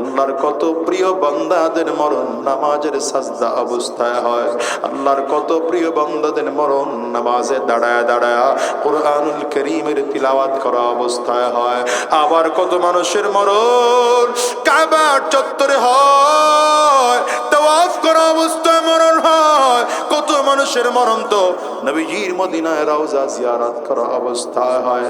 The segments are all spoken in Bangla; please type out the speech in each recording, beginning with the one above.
আল্লাহর কত প্রিয় বান্দাদের মরণ নামাজের সাজদা অবস্থায় হয়। আল্লাহর কত প্রিয় বান্দাদের মরণ নামাজে দাঁড়ায় দাঁড়ায় কুরআনুল কারীমের তিলাওয়াত করা অবস্থায় হয়। আবার কত মানুষের মরণ কাবার চত্বরে হয়, তাওয়াফ করা অবস্থায় মরণ হয়। কত মানুষের মরণ তো নবীজির মদিনায় রওজা জিয়ারত করা অবস্থায় হয়।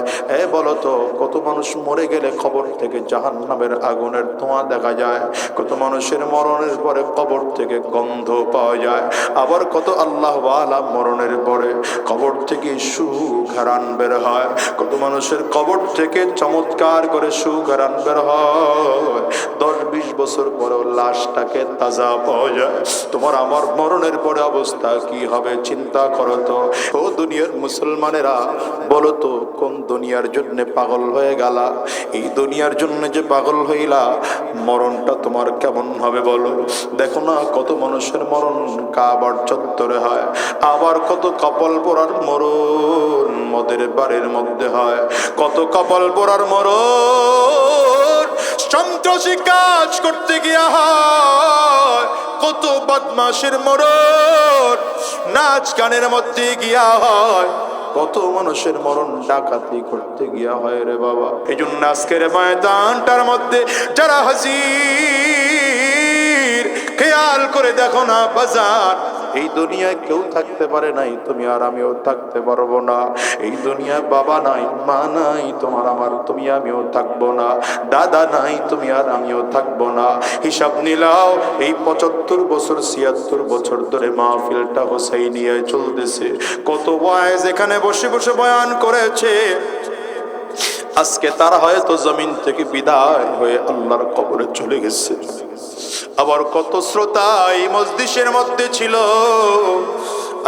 বলো তো কত মানুষ মরে গেলে কবর থেকে জাহান্নামের আগুনের ধোঁয়া দেখা যায়। কত মানুষের মরণের পরে কবর থেকে গন্ধ পাওয়া যায়। আবার কত আল্লাহওয়ালা মরণের পরে কবর থেকে সুঘ্রাণ বের হয়। কত মানুষের কবর থেকে চমৎকার করে সুঘ্রাণ বের হয়। 10-20 বছর পরেও লাশটাকে তাজা পাওয়া যায়। তোমার আমার মরণের পরে অবস্থা কি হবে চিন্তা করো তো। ও দুনিয়ার মুসলমানেরা, বলো তো কোন দুনিয়ার জন্য পাগল হয়ে গেলা? এই দুনিয়ার জন্য যে পাগল হইলা, মরণটা তোমার কেমন হবে বলো? দেখো না কত মানুষের মরণ কাবার চত্বরে হয়। আবার কত কপাল পোড়ার মরণ মদের বাড়ির মধ্যে হয়। কত কপাল পোড়ার মরণ সন্ত্রাসী কাজ করতে গিয়া হয়। কত বদমাশের মরণ নাচ গানের মধ্যে গিয়া হয়। কত মানুষের মরণ ডাকাতি করতে গিয়া হয় রে বাবা। এই জন্য আজকের ময়দানটার মধ্যে যারা হাজির, খেয়াল করে দেখো না বাজার, এই দুনিয়ায় কেউ থাকতে পারে নাই, তুমি আর আমিও থাকতে পারবো না। এই দুনিয়ায় বাবা নাই, মা নাই, তোমার আমার, তুমি আমিও থাকবো না। দাদা নাই, তুমি আর আমিও থাকবো না। হিসাব নিলাও এই 75 বছর 76 বছর ধরে মাহফিলটা হোসাইনিয়া চলতেছে। কত ওয়াইজ এখানে বসে বসে বয়ান করেছে। আজকে তারা হয়তো জমিন থেকে বিদায় হয়ে আল্লাহর কবরে চলে গেছে। আবার কত শ্রোতা এই মজলিসের মধ্যে ছিল,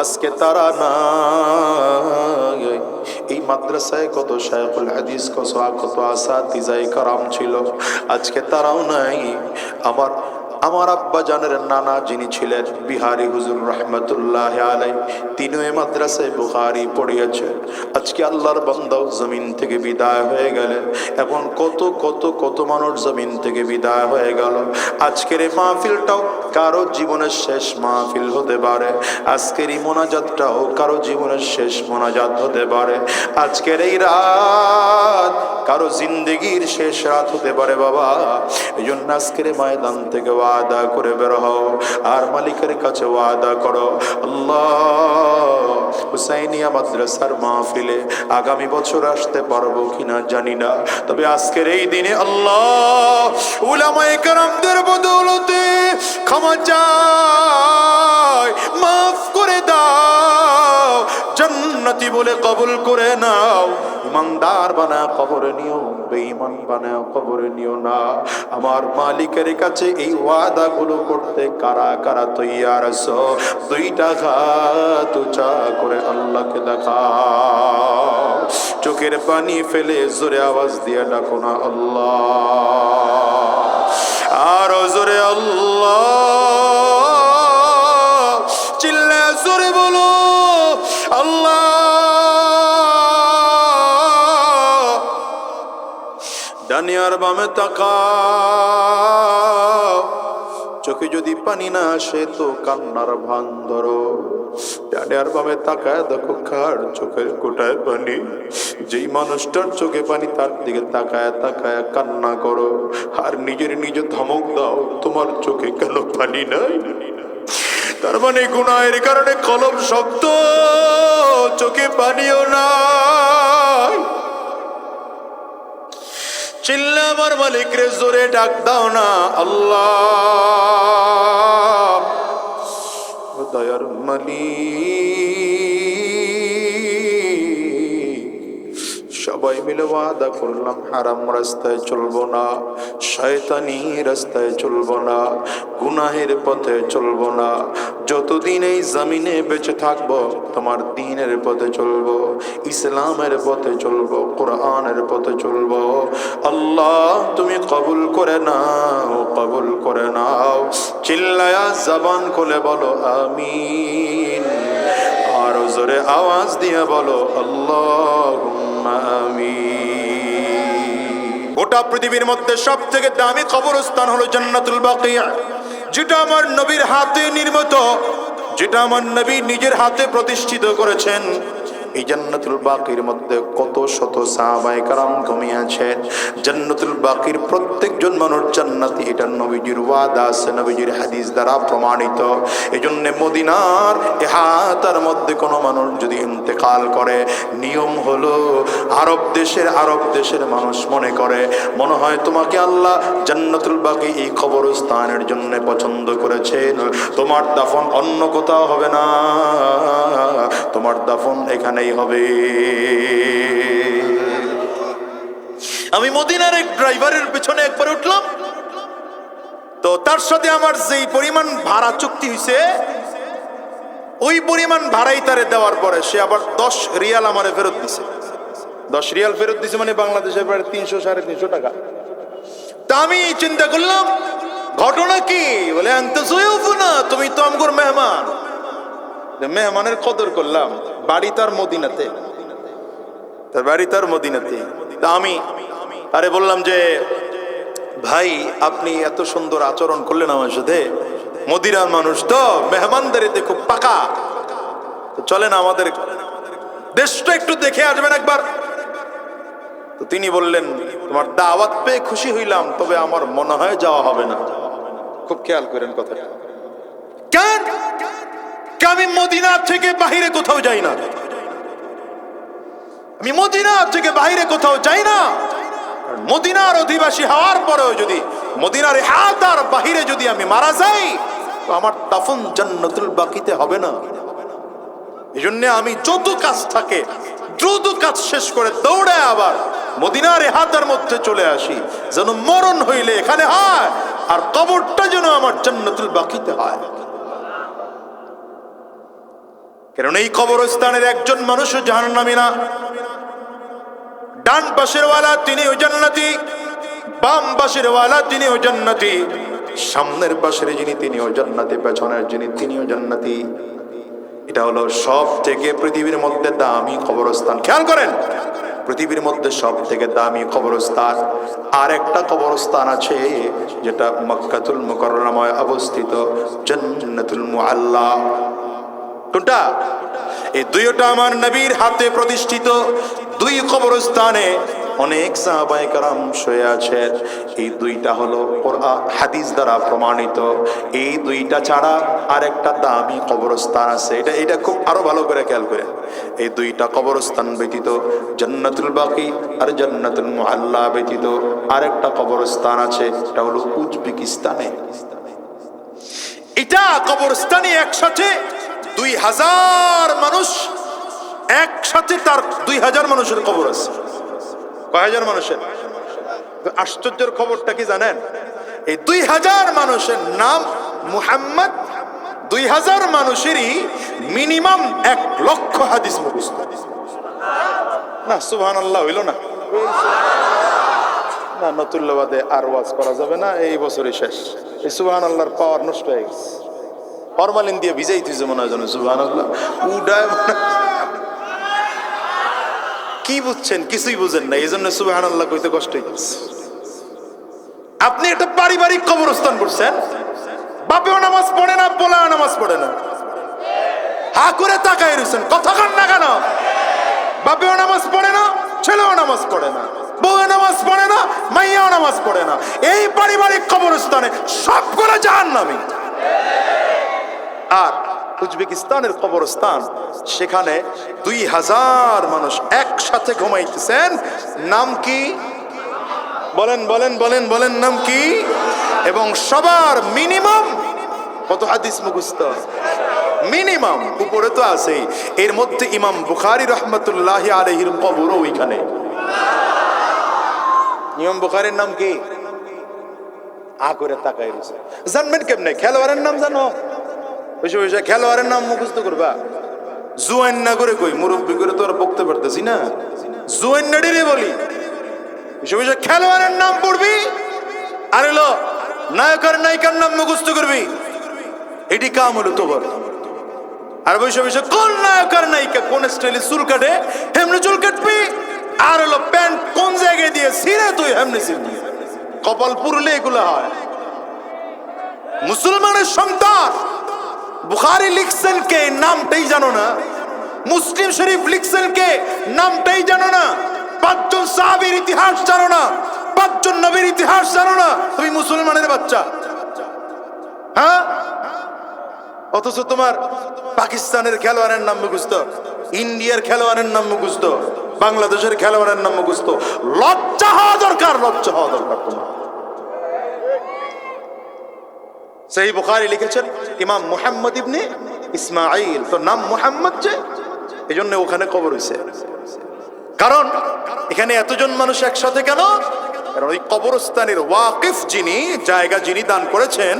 আজকে তারা নাই। এই মাদ্রাসায় কত শায়খুল হাদিস, কত আসাতিজায়ে কারাম ছিল, আজকে তারাও নাই। আমার আব্বা জানের নানা যিনি ছিলেন বিহারি হুজুর রহমতুল্লাহ আলাই, তিনিও এই মাদ্রাসায় বুখারী পড়িয়েছেন। আজকে আল্লাহর বান্দাও জমিন থেকে বিদায় হয়ে গেলেন। এবং কত কত কত মানুষ জমিন থেকে বিদায় হয়ে গেল। আজকের এই মাহফিলটাও কারো জীবনের শেষ মাহফিল হতে পারে। আজকের এই মোনাজাতটাও কারো জীবনের শেষ মোনাজাত হতে পারে। আজকের এই রাত কারো জিন্দেগির শেষ রাত হতে পারে বাবা। এই জন্য আজকের ময়দান থেকে ওয়াদা করে বের হও, আর মালিকের কাছে ওয়াদা করো, আল্লাহ হুসাইনিয়া মাদ্রাসার মাহফিলে আগামী বছর আসতে পারবো কিনা জানি না, তবে আজকের এই দিনে আল্লাহ উলামায়ে কেরামদের বদৌলতে ক্ষমা চাই, মাফ করে দাও, জান্নাতি বলে কবুল করে নাও। ইমানদার বানায় কবরে নিও, বেঈমান বানায় কবরে নিও না। আমার মালিকের কাছে এই ওয়াদা গুলো করতে কারা কারা তৈয়ার আছো? 2টা হাত উঁচা করে আল্লাহকে দেখাও, চোখের পানি ফেলে জোরে আওয়াজ দিয়ে ডাকো না আল্লাহ, আর জোরে আল্লাহ, চিল্লা জোরে বলো আল্লাহ। ডানে আর বামে তাকাও, চোখে যদি পানি না আসে তো কান্নার ভান ধরো। ডানে আর বামে তাকায় দেখো কার চোখের কোটায় পানি। যেই মানুষটার চোখে পানি তার দিকে তাকায় তাকায় কান্না করো, আর নিজের নিজে ধমক দাও, তোমার চোখে কেন পানি নাই? তার মানে গুনাহের কারণে কলম শক্ত, চোখে পানিও নাই। চিল্লা আমার মালিক রে জোরে ডাক দাও না আল্লাহ, দয়ার মালিক। সবাই মিলে ওয়াদা করলাম হারাম রাস্তায় চলবো না, শয়তানি রাস্তায় চলবো না, গুনাহের পথে চলবো না। যতদিন এই জমিনে বেঁচে থাকবো তোমার দ্বীনের পথে চলবো, ইসলামের পথে চলবো, কোরআনের পথে চলবো। আল্লাহ তুমি কবুল করে নাও, কবুল করে নাও। চিল্লায়া জবান খুলে বলো আমিন, আর জোরে আওয়াজ দিয়ে বলো আল্লাহুম্মা আমিন। গোটা পৃথিবীর মধ্যে সব থেকে দামি কবরস্থান হলো জান্নাতুল বাকিয়া, যেটা আমার নবীর হাতে নির্মিত, যেটা আমার নবী নিজের হাতে প্রতিষ্ঠিত করেছেন। এই জান্নাতুল বাকির মধ্যে কত শত সাহাবায়ে কেরাম ঘুমিয়ে আছেন। জান্নাতুল বাকির প্রত্যেকজন মানুষ জান্নাতি, এটা নবীজির ওয়াদা আছে, নবীজির হাদিস দ্বারা প্রমাণিত। এজন্য মদিনার এহাতার মধ্যে কোনো মানুষ যদি ইন্তেকাল করে, নিয়ম হলো আরব দেশের মানুষ মনে করে, মনে হয় তোমাকে আল্লাহ জান্নাতুল বাকি এই কবরস্থানের জন্য পছন্দ করেছেন, তোমার দাফন অন্য কোথাও হবে না, তোমার দাফন এখানেই হবে। আমি মদিনার এক ড্রাইভারের পেছনে একবার উঠলাম, তো তার সাথে আমার যেই পরিমাণ ভাড়া চুক্তি হয়েছে, ওই পরিমাণ ভাড়াই তারে দেওয়ার পরে সে আবার 10 রিয়াল আমারে ফেরত দিছে। 10 রিয়াল ফেরত দিছে মানে বাংলাদেশের প্রায় 300-350 টাকা। তা আমি চিন্তা করলাম ঘটনা কি, বলে না, তুমি তো আমগোর মেহমান। মেহমানের কদর করলাম, বাড়ি তার মদিনাতে, তার বাড়ি তার মদিনাতে। তা আমি আরে বললাম যে ভাই আপনি এত সুন্দর আচরণ করলেন আমার সাথে, মদিনার মানুষ তো মেহমানদারিতে খুব পাকা, তো চলেন আমাদের দেশটা একটু দেখে আসবেন একবার। তো তিনি বললেন তোমার দাওয়াত পেয়ে খুশি হইলাম, তবে আমার মনে হয় যাওয়া হবে না। খুব খেয়াল করেন কথাটা। কেন? আমি মদিনা থেকে বাহিরে কোথাও যাই না, আমি মদিনা থেকে বাহিরে কোথাও যাই না। মদিনার অধিবাসী হওয়ার পরেও যদি মদিনার হাতার বাহিরে যদি আমি মারা যাই, তো আমার দাফন জান্নাতুল বাকিতে হবে না। এই জন্য আমি যত কাজ থাকে দ্রুত কাজ শেষ করে দৌড়ে আবার মদিনার হাতার মধ্যে চলে আসি, যেন মরণ হইলে এখানে হয়, আর কবরটা যেন আমার জান্নাতুল বাকিতে হয়। কারণ এই কবরস্থানের একজন মানুষও জাহান্নামী না। ডান পাশের ওয়ালা তিনিও জান্নাতি, বাম পাশের ওয়ালা তিনিও জান্নাতি, সামনের পাশের যিনি তিনিও জান্নাতি, পেছনের যিনি তিনিও জান্নাতি। এটা হলো সব থেকে পৃথিবীর মধ্যে দামি কবরস্থান। খেয়াল করেন, পৃথিবীর মধ্যে সব থেকে দামি কবরস্থান আর একটা কবরস্থান আছে, যেটা মক্কাতুল মুকাররমায় অবস্থিত, জান্নাতুল মুআল্লা। কোনটা? এই দুইটা আমার নবীর হাতে প্রতিষ্ঠিত দুই কবরস্থানে অনেক সাহাবায়ে কেরাম শুয়ে আছেন। এই দুইটা হলো কোরআন হাদিস দ্বারা প্রমাণিত। এই দুইটা ছাড়া আরেকটা দামি কবরস্থান আছে, এটা খুব আরো ভালো করে খেয়াল করেন। এই দুইটা কবরস্থান ব্যতীত জান্নাতুল বাকি আর জান্নাতুল মুআল্লা ব্যতীত আরেকটা কবরস্থান আছে, এটা হলো উজবেকিস্তানে। এটা কবরস্থানে একসাথে 2000 মানুষ, একসাথে তার 2000 মানুষের কবর আছে। কয় হাজার মানুষের? আশ্চর্যের খবরটা কি জানেন? এই 2000 মানুষের নাম মুহাম্মদ, 2000 মানুষেরই মিনিমাম 1 লক্ষ হাদিস মুখস্থ। না সুবহানাল্লাহ হইল না? না, নতুল্লাবাদে আর ওয়াজ করা যাবে না, এই বছরই শেষ। এই সুবহানাল্লাহর পাওয়ার নষ্ট হয়ে গেছে। ফরমালিন দিয়ে ভিজাই তুই মনে হয়, সুবহানাল্লাহ উডায়। কি বুঝছেন? কিছুই বুঝেন না, এই জন্য সুবহানাল্লাহ কইতে কষ্ট হইতেছে। আপনি একটা পারিবারিক কবরস্থান করছেন, বাপেও নামাজ পড়ে না, পোলাও নামাজ পড়ে না, হা করে তাকায় রয়েছেন, কথা কন না কেন? বাপেও নামাজ পড়ে না, ছেলেও নামাজ পড়ে না, বউ নামাজ পড়ে না, মাইয়াও নামাজ পড়ে না। এই পারিবারিক কবরস্থানে সবগুলো জাহান্নামী। আর উজবেকিস্তানের কবরস্থান, সেখানে 2000 মানুষ একসাথে ঘুমাইতেছেন। নাম কি? বলেন বলেন বলেন বলেন, নাম কি? এবং সবার মিনিমাম কত হাদিস মুখস্থ? মিনিমাম, উপরে তো আছেই। এর মধ্যে ইমাম বুখারী রাহমাতুল্লাহি আলাইহির কবরও ওইখানে। ইমাম বুখারীর নাম কি? আ করে তাকায় রয়েছে। জানবেন কেমনে? খেলোয়াড়ের নাম জানো? খেলোয়াড়ের নাম মুখস্থ করবা? জুয়ান না করে কই, মুরব্বী করে তো আর বকতে পারতেছি না, জুয়ান না ডেরে বলি। খেলোয়াড়ের নাম পড়বি আর এলো নায়কের নায়িকার নাম মুখস্থ করবি, এটি কাম হলো তোর। আর বসে বসে কোন নায়কের নায়িকা কোন স্টাইলে চুল কাটে, হেমনে চুল কাটবি আর হলো প্যান্ট কোন জায়গায় দিয়ে ছিঁড়ে তুই এমনি ছিঁড়বি, কপাল পুরলে এগুলো হয়। মুসলমানের সন্তান বুখারী লিখছেন কে, নামটাই জানো না। মুসলিম শরীফ লিখছেন কে, নামটাই জানো না। 5 জন সাহাবীর ইতিহাস জানো না, 5 জন নবীর ইতিহাস জানো না, তুমি মুসলমানের বাচ্চা। হ্যাঁ, অথচ তোমার পাকিস্তানের খেলোয়াড়ের নাম মুখস্থ, ইন্ডিয়ার খেলোয়াড়ের নাম মুখস্থ, বাংলাদেশের খেলোয়াড়ের নাম মুখস্থ। লজ্জা হওয়া দরকার, লজ্জা হওয়া দরকার তোমার। সহিহ বুখারী লিখেছেন ইমাম মুহাম্মদ ইবনে ইসমাঈল, তো নাম মুহাম্মদ যে, এজন্য ওখানে কবর হইছে। কারণ এখানে এতজন মানুষ একসাথে কেন? কারণ ওই কবরস্থানের ওয়াকিফ যিনি, জায়গা যিনি দান করেছেন,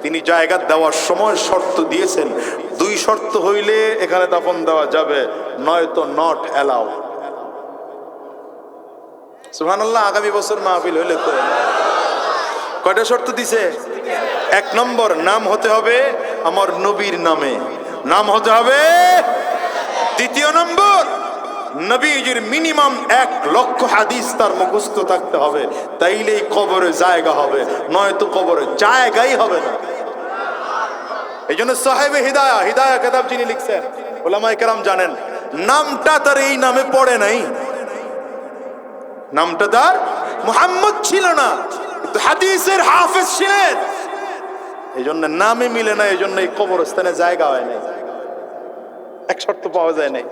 তিনি জায়গা দেওয়ার সময় শর্ত দিয়েছেন, 2 শর্ত হইলে এখানে দাফন দেওয়া যাবে, নয়তো নট অ্যালাউ। সুবহানাল্লাহ। আগামী বছর মাহফিল হইলে তো কয়টা শর্ত দিছে? 1 নম্বর, নাম হতে হবে আমার নবীর নামে, নাম হতে হবে। 2 নম্বর, নবীজির মিনিমাম 1 লক্ষ হাদিস তার মুখস্থ থাকতে হবে, তাইলেই কবরে জায়গা হবে, নয়তো কবরে জায়গাই হবে না। এই জন্য সাহেবে হিদায়া, হিদায়া কিতাব যিনি লিখছেন, উলামায়ে কেরাম জানেন, নামটা তার এই নামে পড়ে নাই, নামটা তার মুহাম্মদ ছিল না, কিন্তু হাদিসের হাফেজ ছিলেন। এই জন্য নামে মিলে না, এই জন্য এই কবরস্থানে জায়গা হয় নাই, 1 শর্ত পাওয়া যায় নাই।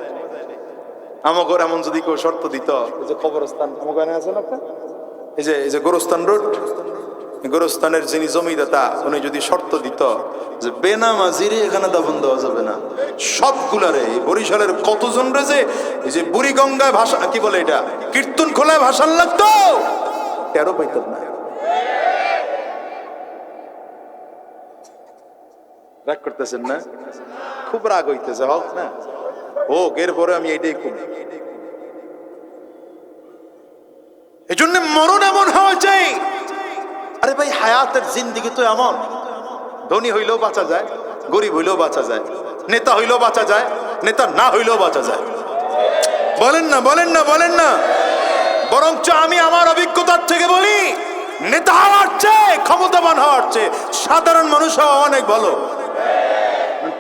আমাকে এমন যদি কেউ শর্ত দিত, যে কবরস্থান আমাকে আছেন আপনার, এই যে গোরস্থান রোড, গোরস্থানের যিনি জমিদাতা, উনি যদি শর্ত দিত যে বেনামাজিরে এখানে দাফন দেওয়া যাবে না, সবগুলারে, বরিশালের কতজন রে এই যে বুড়িগঙ্গায় ভাষা কি বলে এটা, কীর্তন খোলায় ভাষান লাগতো, তেরো পাইতেন না। রাগ করতেছেন না? খুব রাগ হইতেছে, হোক না হোক, এরপরে আমি এইটাই খুব। এই জন্য মরণ এমন হওয়া চাই। আরে ভাই, হায়াতের জিন্দিগি তো এমন, ধনী হইলেও বাঁচা যায়, গরিব হইলেও বাঁচা যায়, নেতা হইলেও বাঁচা যায়, নেতা না হইলেও বাঁচা যায়। বলেন না, বলেন না, বলেন না। বরঞ্চ আমি আমার অভিজ্ঞতার থেকে বলি, নেতা হওয়ার চেয়ে, ক্ষমতাবান হওয়ার চেয়ে সাধারণ মানুষ হওয়া অনেক ভালো।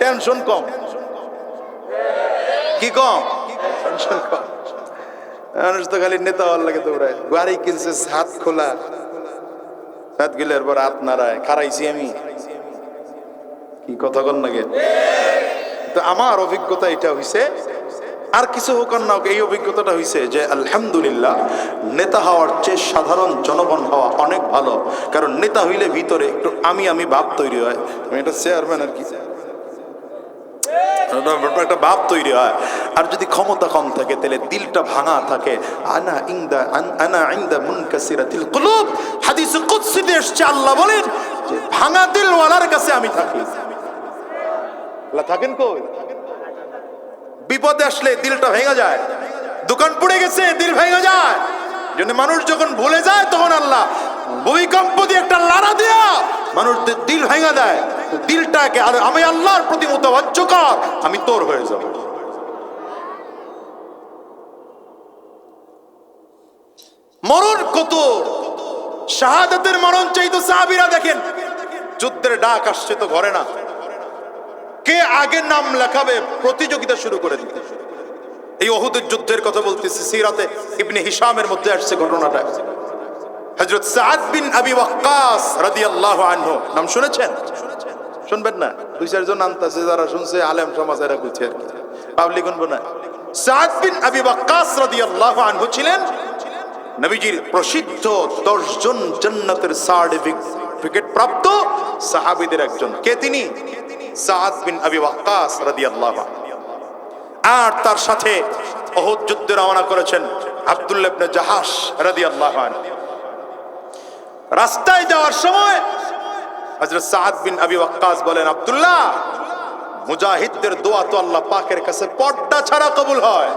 টেনশন কম। কি কম? টেনশন কম। মানুষ তো খালি নেতা হওয়ার লাগে দৌড়ায়, গাড়ি কিনছে হাত খোলা, হাত গিলের পর হাত নাড়ায়, খারাইছি আমি, কি কথা কন নাকি? তো আমার অভিজ্ঞতা এটা হইছে, আর কিছু হোক না হোক, এই অভিজ্ঞতাটা হইছে যে আলহামদুলিল্লাহ, নেতা হওয়ার চেয়ে সাধারণ জনগণ হওয়া অনেক ভালো। কারণ নেতা হইলে ভিতরে একটু আমি ভাব তৈরি হয়, আমি এটা চেয়ারম্যান আর কি, একটা ভাব তৈরি হয়। আর যদি ক্ষমতা কম থাকে, তাহলে দিলটা ভাঙা থাকে। আনা ইনদা মুনকাসিরাতিল কুলুব, হাদিসে কুদসিতে এসেছে, আল্লাহ বলেন যে ভাঙা দিলওয়ালার কাছে আমি থাকি। আল্লাহ থাকেন কই? বিপদে আসলে দিলটা ভেঙে যায়, দোকান পড়ে গেছে দিল ভেঙে যায়। জন্য মানুষ যখন ভুলে যায়, তখন আল্লাহ ভূমিকম্প দিয়ে একটা লাড়া দিয়া মানুষদের দিল ভেঙে দেয়। দিলটাকে, আর আমি আল্লাহর প্রতি মুতাওয়াজ্জহ কর, আমি তোর হয়ে যাব। মরণ কত, শাহাদাতের মরণ চাইতো সাহাবীরা। দেখেন, যুদ্ধের ডাক আসছে তো ঘরে না, কে আগে নাম লেখাবে প্রতিযোগিতা শুরু করে দিতে। এই উহুদের যুদ্ধের কথা বলতেছি, সিরাতে ইবনে হিশামের মধ্যে আসছে ঘটনাটা। হযরত সাদ বিন আবি ওয়াক্কাস রাদিয়াল্লাহু আনহু, নাম শুনেছেন? শুনবেন না? 2-4 জন আনতাছে, যারা শুনছে আলেম সমাজ এরা কইছে আর কি, পাবলিক শুনবো না। সাদ বিন আবি ওয়াক্কাস রাদিয়াল্লাহু আনহু ছিলেন নবীজির প্রসিদ্ধ 10 জন জান্নাতের সার্টিফিকেট প্রাপ্ত সাহাবীদের একজন। কে তিনি? সাদ বিন আবি ওয়াক্কাস রাদিয়াল্লাহু আনহু। আর তার সাথে উহুদ যুদ্ধে রওনা করেছেন আব্দুল্লাহ ইবনে জাহাশ রাদিয়াল্লাহু আনহু। রাস্তায় যাওয়ার সময় হযরত সাদ বিন আবি ওয়াক্কাস বলেন, আব্দুল্লাহ, মুজাহিদদের দোয়া তো আল্লাহ পাকের কাছে পর্দা ছাড়া কবুল হয়।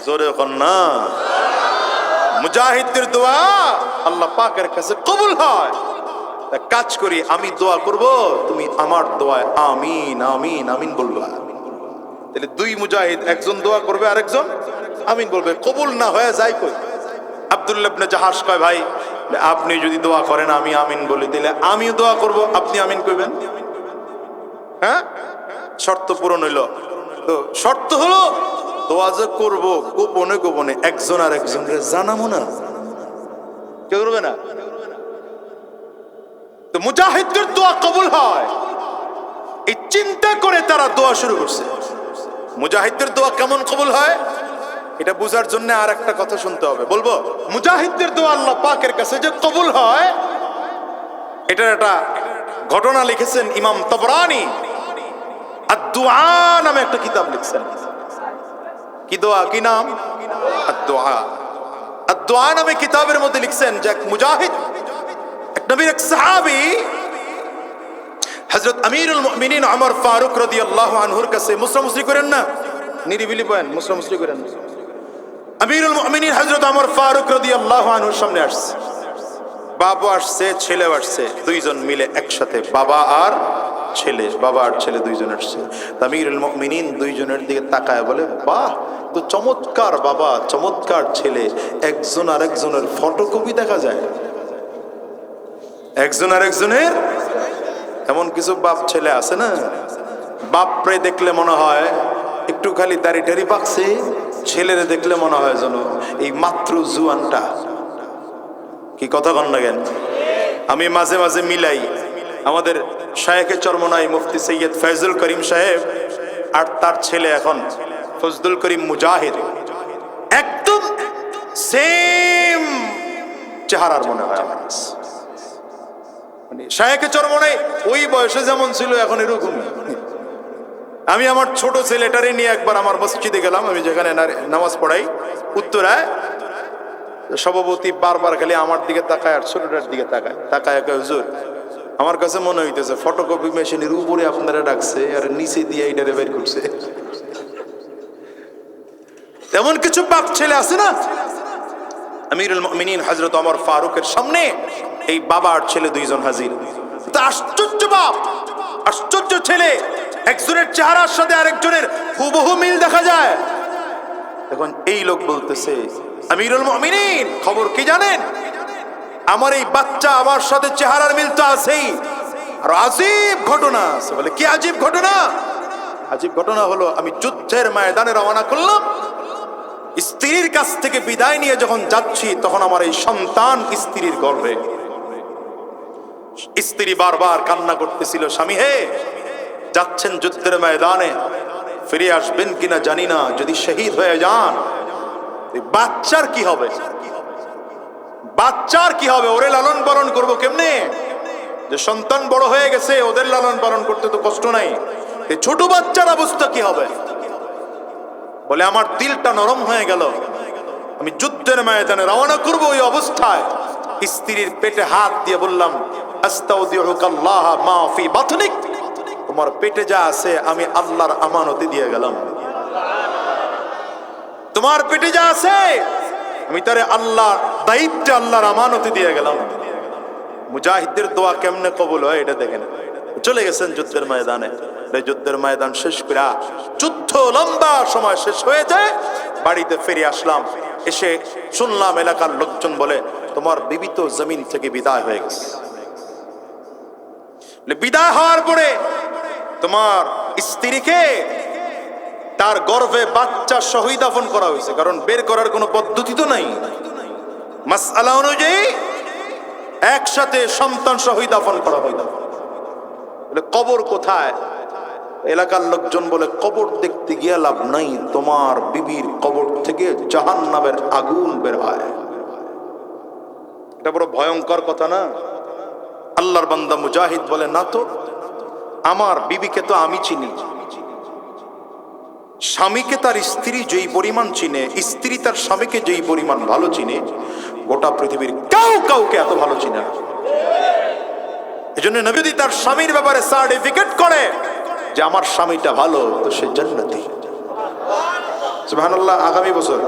জোরে বল না। মুজাহিদদের দোয়া আল্লাহ পাকের কাছে কবুল হয়। কাজ করি, আমি দোয়া করব, তুমি আমার দোয়ায় আমিন আমিন আমিন বলবা। তাহলে 2 মুজাহিদ, একজন দোয়া করবে, আরেকজন আমিন বলবে, কবুল না হয়ে যায় কই? আব্দুল্লাহ ইবনে জাহাশ কয়, ভাই আপনি যদি দোয়া করেন আমি আমিন বলে দিলে আমিও দোয়া করব, আপনি আমিন কইবেন? হ্যাঁ, শর্ত পূরণ হইল। তো শর্ত হলো দোয়া যে করবো গোপনে গোপনে, একজন আর একজনকে জানাবো না, কেউ করবে না। তো মুজাহিদদের দোয়া কবুল হয় এই চিন্তা করে তারা দোয়া শুরু করছে। মুজাহিদদের দোয়া কেমন কবুল হয় এটা বোঝার জন্য আর একটা কথা শুনতে হবে। বলবো, মুজাহিদদের দোয়া আল্লাহ পাকের কাছে যে কবুল হয় এটার একটা ঘটনা লিখেছেন ইমাম তাবরানী। আদ-দুআ নামে একটা কিতাব লিখছেন। কি দোয়া, কি নাম? আদ-দুআ। আদ-দুআ নামে কিতাবের মধ্যে লিখছেন যে এক মুজাহিদ, এক নবীর এক সাহাবী হযরত আমিরুল মুমিনিন ওমর ফারুক রাদিয়াল্লাহু আনহুর কাছে, মুসরামুসরি করেন না, নিরিবিলি বলেন, মুসরামুসরি করেন। আমিরুল মুমিনিন হযরত ওমর ফারুক রাদিয়াল্লাহু আনহুর সামনে আসছে। বাবা আসছে, ছেলে আসছে, দুইজন মিলে একসাথে, বাবা আর ছেলে, বাবা আর ছেলে দুইজন আসছে। আমিরুল মুমিনিন দুইজনের দিকে তাকায় বলে, বাহ, তো চমৎকার বাবা, চমৎকার ছেলে, একজন আর একজনের ফটোকপি দেখা যায়, একজন আর একজনের। এমন কিছু বাপ ছেলে আছে না, বাপরে দেখলে মনে হয় একটু খালি দাড়ি টাড়ি পাকছে, ছেলেরে দেখলে মনে হয় যেন এই মাত্র জুয়ানটা। কি কথা কন না কেন? আমি মাঝে মাঝে মিলাই, আমাদের শায়েখে চরমনাই মুফতি সৈয়দ ফয়জুল করিম সাহেব আর তার ছেলে এখন ফজলুল করিম মুজাহিদ, একদম সেম চেহারার মনে হয় আমার। শায়েখে চরমনাই ওই বয়সে যেমন ছিল এখন এরকমই। আমি আমার ছোট ছেলেটারে নিয়ে একবার আমার মসজিদে গেলাম, আমি যেখানে নামাজ পড়াই উত্তরায়। সভাপতি বারবার খালি আমার দিকে তাকায় আর ছোটটার দিকে তাকায়, তাকায় হুজুর আমার কাছে মনে হইতেছে ফটোকপি মেশিনের উপরে আপনারা ডাকছে আর নিচে দিয়ে এইটারে বের করছে। এমন কিছু বাপ ছেলে আছে না। আমিরুল মুমিনিন হযরত ওমর ফারুকের সামনে এই বাবা আর ছেলে দুইজন হাজির। তা আশ্চর্য বাপ, আশ্চর্য ছেলে, একজনের চেহারার সাথে আরেকজনের হুবহু মিল দেখা যায়। এখন এই লোক বলতেছে, আমিরুল মুমিনিন খবর কি জানেন, আমার এই বাচ্চা আমার সাথে চেহারার মিল তো আছেই, আর আজীব ঘটনা আছে। বলে, কি আজীব ঘটনা? আজীব ঘটনা হলো, আমি যুদ্ধের ময়দানে রওনা করলাম, স্ত্রীর কাছ থেকে বিদায় নিয়ে যখন যাচ্ছি তখন আমার এই সন্তান স্ত্রীর গর্ভে। স্ত্রী বারবার কান্না করতেছিল, স্বামী হে, যাচ্ছেন যুদ্ধের ময়দানে, ফিরে আসবেন কিনা জানি না, যদি শহীদ হয়ে যান বাচ্চার কি হবে, বাচ্চার কি হবে, ওরে লালন পালন করবো কেমনে? যে সন্তান বড় হয়ে গেছে ওদের লালন পালন করতে তো কষ্ট নাই, এই ছোট বাচ্চার অবস্থা কি হবে? বলে, আমার দিলটা নরম হয়ে গেল, আমি যুদ্ধের ময়দানে রওনা করবো। ওই অবস্থায় স্ত্রীর পেটে হাত দিয়ে বললাম, আস্তাউদিউকাল্লাহ মা ফি বাতনিক, তোমার পেটে যা আছে আমি আল্লাহর আমানতে দিয়ে গেলাম। তোমার পেটে যা আছে আমি তারে আল্লাহর দায়িত্বে, আল্লাহর আমানতে দিয়ে গেলাম। মুজাহিদদের দোয়া কেমনে কবুল হয় এটা দেখেন। চলে গেছেন যুদ্ধের ময়দানে, যুদ্ধের ময়দান শেষ করে, যুদ্ধ লম্বা সময় শেষ হয়ে যায়, বাড়িতে ফিরে আসলাম। এসে শুনলাম এলাকার লোকজন বলে, তোমার বিবি তো জমিন থেকে বিদায় হয়ে গেছে। বিদায় হওয়ার পরে তোমার স্ত্রীকে তার গর্ভে বাচ্চা সহিত দাফন করা হয়েছে, কারণ বের করার কোনো পদ্ধতি তো নাই। মাসআলা অনুযায়ী একসাথে সন্তান সহিত দাফন করা হইল। কবর কোথায়? এলাকার লোকজন বলে, কবর দেখতে গিয়ে লাভ নাই, তোমার বিবির কবর থেকে জাহান্নামের আগুন বের হয়। এটা বড় ভয়ঙ্কর কথা না? আল্লাহর বান্দা মুজাহিদ বলে, না তো, আমার বিবিকে তো আমি চিনি, স্বামীকে তার স্ত্রী যেই পরিমাণ চিনে, স্ত্রী তার স্বামীকে যেই পরিমাণ ভালো চিনে, গোটা পৃথিবীর কেউ কাউকে এত ভালো চিনে না। এজন্য নবী যদি তার স্বামীর ব্যাপারে সার্টিফিকেট করে যে আমার স্বামীটা ভালো, তো সে জান্নাতি। সুবহানাল্লাহ। আগামী বছর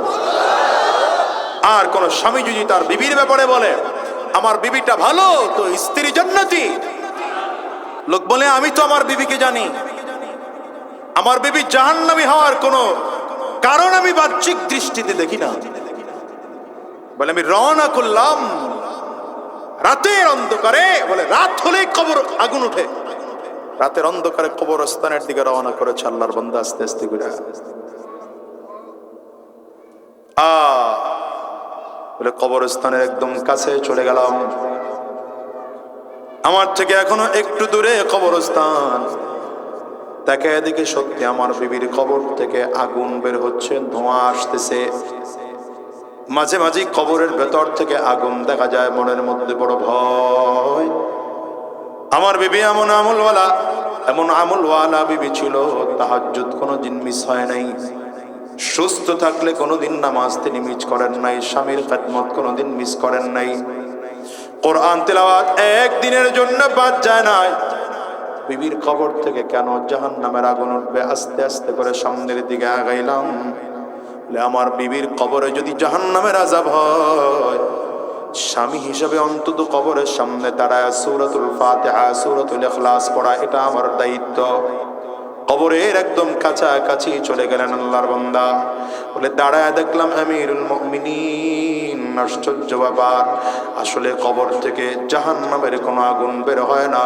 আর কোন স্বামী যদি তার বিবির ব্যাপারে বলে আমার বিবিটা ভালো, তো স্ত্রী জান্নাতি। লোক বলে, আমি তো আমার বিবিকে জানি, আমার বিবি জাহান্নামী হওয়ার কোনো কারণ আমি বাহ্যিক দৃষ্টিতে দেখি না। বলে আমি রওনা করলাম রাতের অন্ধকারে, বলে রাত হলেই কবর আগুন উঠে, রাতের অন্ধকারে কবরস্থানের দিকে রওনা করেছে আল্লাহর বান্দা আস্তে আস্তে করে। বলে কবরস্থানের একদম কাছে চলে গেলাম, আমার থেকে এখনো একটু দূরে কবরস্থান। তাকে এদিকে সত্যি আমার বিবির কবর থেকে আগুন বের হচ্ছে, ধোঁয়া আসতেছে, মাঝে মাঝে কবরের ভেতর থেকে আগুন দেখা যায়। মনের মধ্যে বড় ভয়। আমার বিবি এমন আমলওয়ালা বিবি ছিল, তাহাজ্জুদ কোনোদিন মিস হয় নাই, সুস্থ থাকলে কোনোদিন নামাজ তিনি মিস করেন নাই, স্বামীর খেদমত কোনোদিন মিস করেন নাই, কোরআন তেলাওয়াত একদিনের জন্য বাদ যায় নাই। বিবির কবর থেকে কেন জাহান্নামের আগুন উঠবে? আস্তে আস্তে করে সামনের দিকে আগাইলাম। আমার বিবির কবরে যদি জাহান্নামের আযাব হয়, স্বামী হিসেবে অন্তত কবরের সামনে দাঁড়ায় সূরাতুল ফাতিহা, সূরাতুল ইখলাস পড়া এটা আমার দায়িত্ব। কবরের একদম কাছাকাছি চলে গেলেন আল্লাহর বান্দা। বলে দাঁড়ায় দেখলাম আমিরুল মুমিনিন, আশ্চর্য ব্যাপার, আসলে কবর থেকে জাহান্নামের কোনো আগুন বের হয় না,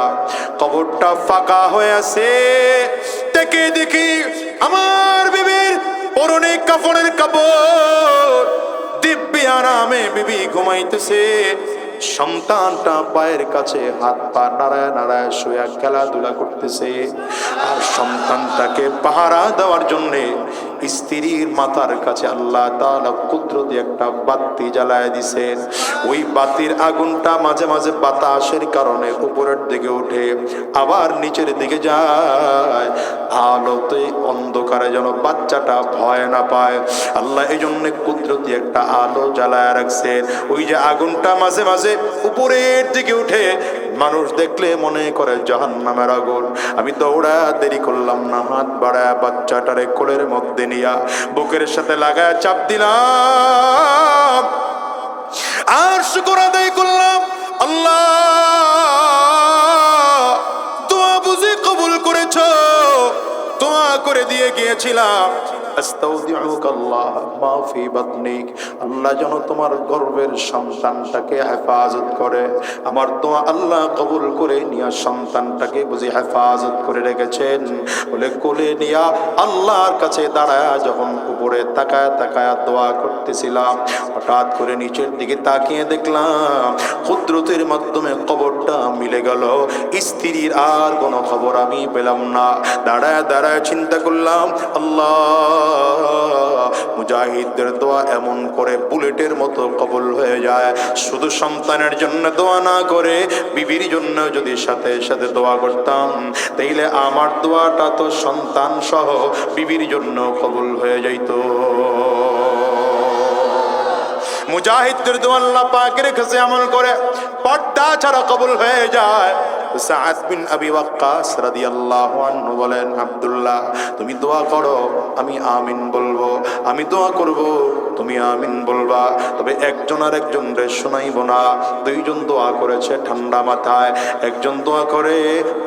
কবরটা ফাঁকা হয়ে আছে। দেখি আমার বিবির পরনে কাফনের কাপড়, দিব্যি আরামে বিবি ঘুমাইতেছে, সন্তানটা পায়ের কাছে হাত পা নাড়ায় নাড়ায় শুয়ে খেলাধুলা করতেছে। আর সন্তানটাকে পাহারা দেওয়ার জন্য স্ত্রীর মাথার কাছে আল্লাহ তাআলা কুদরতি একটা বাতি জ্বালায় দিছেন। ওই বাতির আগুনটা মাঝে মাঝে বাতাসের কারণে উপরের দিকে উঠে, আবার নিচের দিকে যায়। আলোতে অন্ধকারে যেন বাচ্চাটা ভয় না পায়, আল্লাহ এই জন্য কুদরতি একটা আলো জ্বালায় রাখছেন। ওই যে আগুনটা মাঝে মাঝে উপরের দিকে উঠে, মানুষ দেখলে মনে করে জাহান্নামের আগুন। আমি দৌড়া দেরি করলাম না, হাত বাড়ায় বাচ্চাটারে কোলের মধ্যে নিয়া বুকের সাথে লাগায় চাপ দিলাম, আর শুকর আদায় করলাম, আল্লাহ দোয়া বুঝি কবুল করেছো। দোয়া করে দিয়ে গিয়েছিলাম আস্তাউদিউকাল্লাহ মা ফি বাতনিক, আল্লাহ যেন তোমার গর্ভের সন্তানটাকে হেফাজত করে। আমার দোয়া আল্লাহ কবুল করে নিয়া সন্তানটাকে বুঝি হেফাজত করে রেখেছেন। বলে কোলে নিয়া আল্লাহর কাছে দাঁড়ায় যখন উপরে তাকায় তাকায় দোয়া করতেছিলাম, হঠাৎ করে নিচের দিকে তাকিয়ে দেখলাম কুদরতের মাধ্যমে কবরটা মিলে গেল। স্ত্রীর আর কোনো খবর আমি পেলাম না। দাঁড়ায় দাঁড়ায় চিন্তা করলাম, আল্লাহ মুজাহিদদের দোয়া এমন করে বুলেটের মতো কবুল হয়ে যায়। শুধু সন্তানের জন্য দোয়া না করে বিবির জন্য যদি সাথে সাথে দোয়া করতাম, তাইলে আমার দোয়াটা তো সন্তান সহ বিবির জন্য কবুল হয়ে যাইত। মুজাহিদদের দোয়া আল্লাহ পাকের কাছে আমল করে পর্দা ছাড়া কবুল হয়ে যায়। সাদ বিন আবি ওয়াক্কাস রাদিয়াল্লাহু আনহু বলেন, আব্দুল্লাহ তুমি দোয়া করো, আমি আমিন বলবো, আমি দোয়া করব, তুমি আমিন বলবা, তবে একজন আর একজনরে শোনাইব না। দুইজন দোয়া করেছে ঠান্ডা মাথায়, একজন দোয়া করে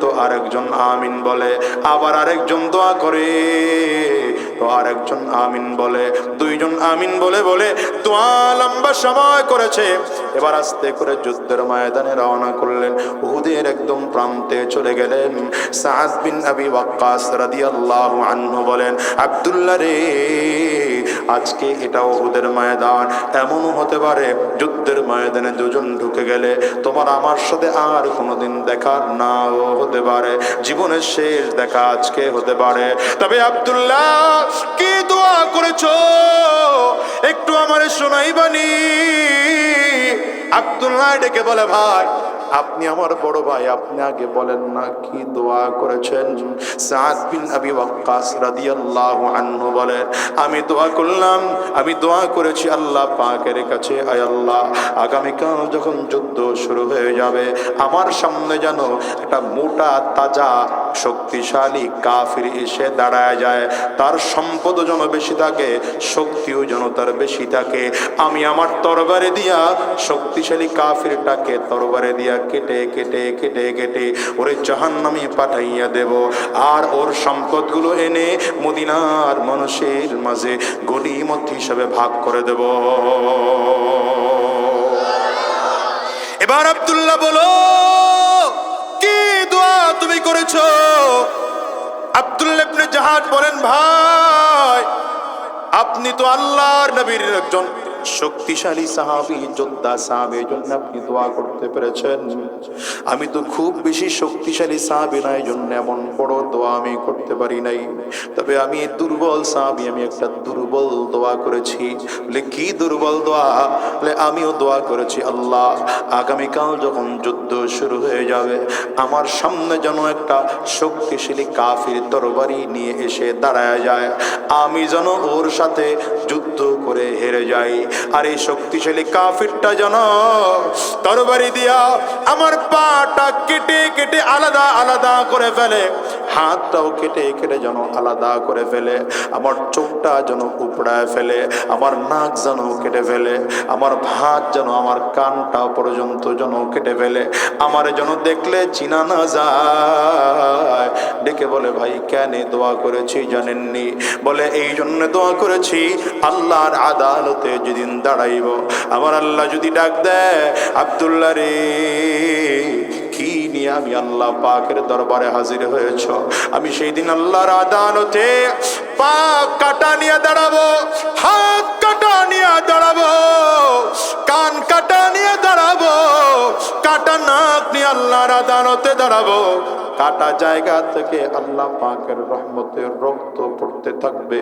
তো আরেকজন আমিন বলে, আবার আরেকজন দোয়া করে তো আরেকজন আমিন বলে, দুইজন আমিন বলে বলে দোয়া লম্বা সময় করেছে। এবার আস্তে করে যুদ্ধের ময়দানে রওনা করলেন, উহুদের একদম প্রান্তে চলে গেলেন। সাদ বিন আবি ওয়াক্কাস রাদিয়াল্লাহু আনহু বলেন, আব্দুল্লাহ রে, আজকে এটা উহুদের ময়দান, এমনও হতে পারে যুদ্ধের ময়দানে দুজন ঢুকে গেলে তোমার আমার সাথে আর কোনোদিন দেখা নাও হতে পারে, জীবনের শেষ দেখা আজকে হতে পারে। তবে আব্দুল্লাহ কি দোয়া করেছো একটু আমারে শোনাইবানি? আব্দুল্লাহ ডেকে বলে, ভাই আপনি আমার বড় ভাই, আপনি আগে বলেন না কি দোয়া করেছেন। সাদ বিন আবি ওয়াক্কাস রাদিয়াল্লাহু আনহু বলেন, আমি দোয়া করলাম, আমি দোয়া করেছি আল্লাহ পাকের কাছে, আয় আল্লাহ আগামীকাল যখন যুদ্ধ শুরু হয়ে যাবে আমার সামনে যেন একটা মোটা তাজা শক্তিশালী কাফির এসে দাঁড়ায় যায়, তার সম্পদ যেন বেশি থাকে, শক্তিও যেন তার বেশি থাকে, আমি আমার তরবারি দিয়া শক্তিশালী কাফিরটাকে তরবারি দিয়া কেটে কেটে কেটে কেটে ওরে জাহান্নামে পাঠাইয়া দেব, আর ওর সম্পদগুলো এনে মদিনার মানুষের মাঝে গনিমত হিসাবে ভাগ করে দেব। এবার আব্দুল্লাহ বলো, কি দোয়া তুমি করেছো? আব্দুল্লাহ ইবনে জাহাজ বলেন, ভাই আপনি তো আল্লাহর নবীর একজন শক্তিশালী সাহাবী, যোদ্ধা সাহাবী, জন্য আপনি দোয়া করতে পেরেছেন। আমি তো খুব বেশি শক্তিশালী সাহাবী না, এই জন্য এমন বড় দোয়া আমি করতে পারি নাই। তবে আমি দুর্বল সাহাবী, আমি একটা দুর্বল দোয়া করেছি। বলে কি দুর্বল দোয়া? বলে আমিও দোয়া করেছি, আল্লাহ আগামীকাল যখন যুদ্ধ শুরু হয়ে যাবে, আমার সামনে যেন একটা শক্তিশালী কাফির তরবারি নিয়ে এসে দাঁড়ায় যায়, আমি যেন ওর সাথে যুদ্ধ করে হেরে যাই। আর এই শক্তিশালী কাফিরটা যেন তরবারি দিয়া আমার পাটা কেটে কেটে আলাদা আলাদা করে ফেলে, হাতটাও কেটে কেটে যেন আলাদা করে ফেলে, আমার চোখটা যেন উপড়ায় ফেলে, আমার নাক যেন কেটে ফেলে, আমার ভাত যেন আমার কানটা পর্যন্ত যেন কেটে ফেলে, আমার যেন দেখলে চিনা না যায়। ডেকে বলে, ভাই কেন দোয়া করেছি জানেননি? বলে এই জন্য দোয়া করেছি, আল্লাহর আদালতে যেদিন দাঁড়াইব, আমার আল্লাহ যদি ডাক দেয়, আব্দুল্লাহ রে কি নিয়ে আমি আল্লাহ পাকের দরবারে হাজির হয়েছ, আমি সেই দিন আল্লাহর আদালতে পা কাটা নিয়ে দাঁড়াবো, হাত কাটা নিয়ে দাঁড়াবো, কান কাটা নিয়ে দাঁড়াবো, কাটা নাক নিয়ে আল্লাহর আদালতে দাঁড়াবো। কাটা জায়গা থেকে আল্লাহ পাকের রহমতের রক্ত পড়তে থাকবে,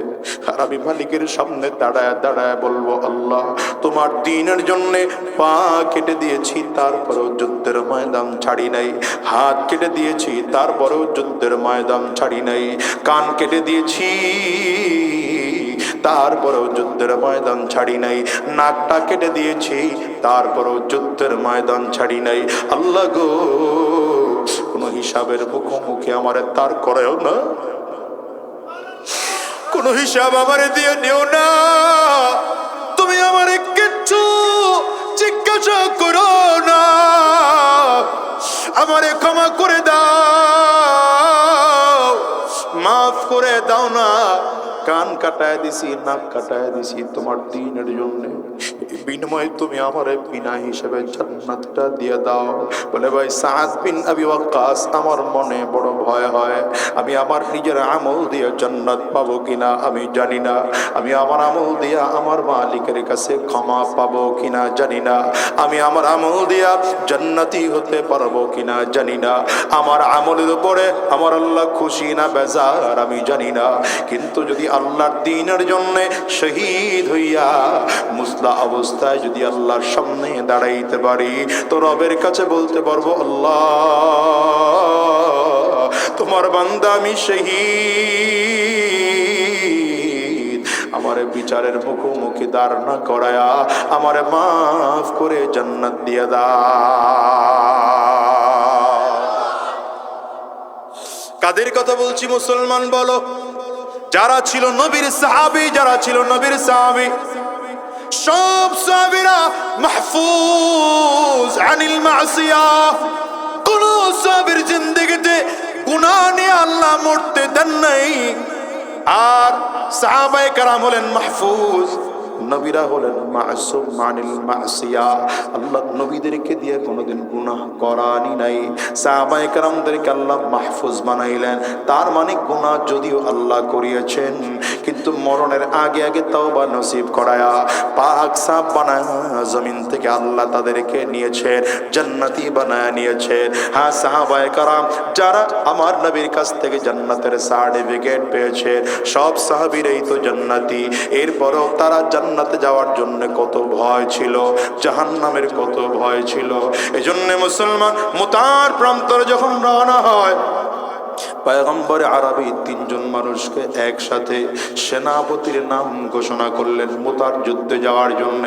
আর আমি মালিকের সামনে দাঁড়ায় দাঁড়ায় বলবো, আল্লাহ তোমার দ্বীনের জন্য পা কেটে দিয়েছি, তারপরেও যুদ্ধের ময়দান ছাড়ি নাই, হাত কেটে দিয়েছি, তারপরেও যুদ্ধের ময়দান ছাড়ি নাই, কান কেটে দিয়েছি, তারপরেও যুদ্ধের ময়দান ছাড়ি নাই, নাকটা কেটে দিয়েছি, তারপরেও যুদ্ধের ময়দান ছাড়ি নাই। আল্লাহ গো, কোন হিসাবের মুখোমুখি আমারে তার করেও না, কোন হিসাব আমারে দিয়ে নিও না, তুমি আমারে কিচ্ছু জিজ্ঞাসা করো না, আমারে ক্ষমা করে দাও, মাফ করে দাও না। কান কাটায় দিছি, নাক কাটায় দিছি তোমার দ্বীনের জন্য, বিনিময়ে তুমি আমারে বিনা হিসেবে জান্নাতটা দিয়ে দাও। বলে ভাই সাদ বিন আবি ওয়াক্কাস, আমার মনে বড় ভয় হয়, আমি আমার নিজের আমল দিয়ে জান্নাত পাবো কিনা আমি জানি না, আমি আমার আমল দিয়ে আমার মালিকের কাছে ক্ষমা পাবো কিনা জানি না, আমি আমার আমল দিয়া জান্নাতি হতে পারবো কিনা জানি না, আমার আমলের উপরে আমার আল্লাহ খুশি না বেজার আমি জানি না। কিন্তু যদি আল্লাহর দ্বীনের জন্য শহীদ হইয়া মুসলা অবস্থায় যদি আল্লাহর সামনে দাঁড়াইতে পারি, তো রবের কাছে বলতে পারবো, আল্লাহ তোমার বান্দা আমি শহীদ, আমারে বিচারের মুখোমুখি দাঁড় না করায়া আমারে মাফ করে জান্নাত দিয়ে দাও। কাদের কথা বলছি মুসলমান বলো? যারা ছিল নবীর সাহাবী, যারা ছিল নবীর সাহাবী, সব সাহাবীরা মাহফুজ আনিল মাসিয়া, কোন সাহাবীর জিন্দেগিতে গুনাহ নিয়ে আল্লাহ মরতে দেন নাই। আর সাহাবায়ে কেরাম হলেন মাহফুজ, নবীরা হলেন মাসুম আনিল মাসিয়া, আল্লাহ নবীদেরকে দিয়ে কোনোদিন গুনাহ করানি নাই, সাহাবায়ে কেরামদেরকে আল্লাহ মাহফুজ বানাইলেন। তার মানে গুনাহ যদিও আল্লাহ করিয়েছেন, কিন্তু মরণের আগে আগে তওবা নসিব করায়া পাক সাফ বানায়া জমিন থেকে আল্লাহ তাদেরকে নিয়েছেন, জান্নাতি বানায়া নিয়েছেন। হ্যাঁ, সাহাবায়ে কেরাম যারা আমার নবীর কাছ থেকে জান্নাতের সার্টিফিকেট পেয়েছে, সব সাহাবীরাই তো জান্নাতি। এরপরও তারা জান্নাতে যাওয়ার জন্য কত ভয় ছিল, জাহান্নামের কত ভয় ছিল। এজন্য মুসলমান মুতার প্রান্তরে যখন রওনা হয়, পয়গম্বর আরবি তিনজন মানুষকে একসাথে সেনাপতির নাম ঘোষণা করলেন মুতার যুদ্ধে যাওয়ার জন্য।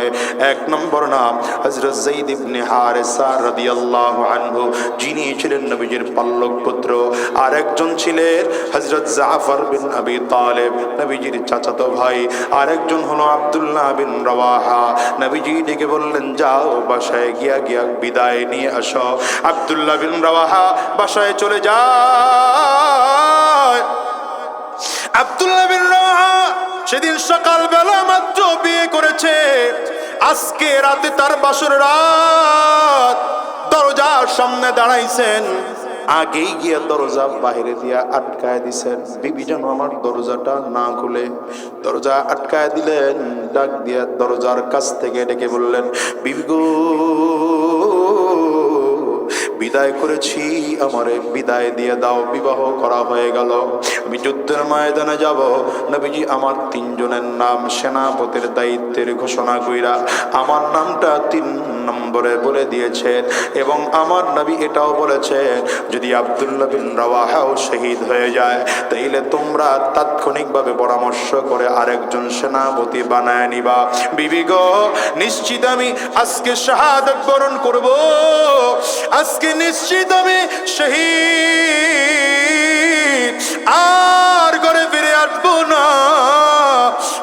এক নম্বর নাম হযরত যায়েদ ইবনে হারেসা রাদিয়াল্লাহু আনহু, যিনি ছিলেন নবীজির পালক পুত্র। আরেকজন ছিলেন হযরত জাফর বিন আবি তালেব, নবীজির চাচাতো ভাই। আরেকজন হলো আব্দুল্লাহ বিন রাওয়াহা। নবীজি ডেকে বললেন, যাও বাসায় গিয়া বিদায় নিয়ে আসো। আব্দুল্লাহ বিন রাওয়াহা বাসায় চলে যায়। আব্দুল্লাহ বিন রাওয়াহা সেদিন সকালবেলা মাত্র বিয়ে করেছে, আজকে রাতে তার বাসর রাত। দরজার সামনে দাঁড়াইছেন, আগেই গিয়া দরজা বাইরে দিয়া আটকায় দিছেন, বিবি যেন আমার দরজাটা না খুলে। দরজা আটকায় দিলেন, ডাক দিয়া দরজার কাছ থেকে ডেকে বললেন, বিবি গো, বিদায় করেছি, আমারে বিদায় দিয়ে দাও, বিবাহ করা হয়ে গেল, আমি যুদ্ধের ময়দানে যাব। নবীজি আমার তিনজনের নাম সেনাপতির দায়িত্বের ঘোষণা কইরা আমার নামটা 3 নম্বরে বলে দিয়েছেন। এবং আমার নবী এটাও বলেছেন, যদি আব্দুল্লাহ বিন রাওয়াহাও শহীদ হয়ে যায়, তাইলে তোমরা তাৎক্ষণিকভাবে পরামর্শ করে আরেকজন সেনাপতি বানায় নিবা। বিবি গো, নিশ্চিত আমি আজকে শাহাদাত বরণ করব, আজকে নিশ্চিত আমি শহীদ, আর ঘরে ফিরে আসবো না।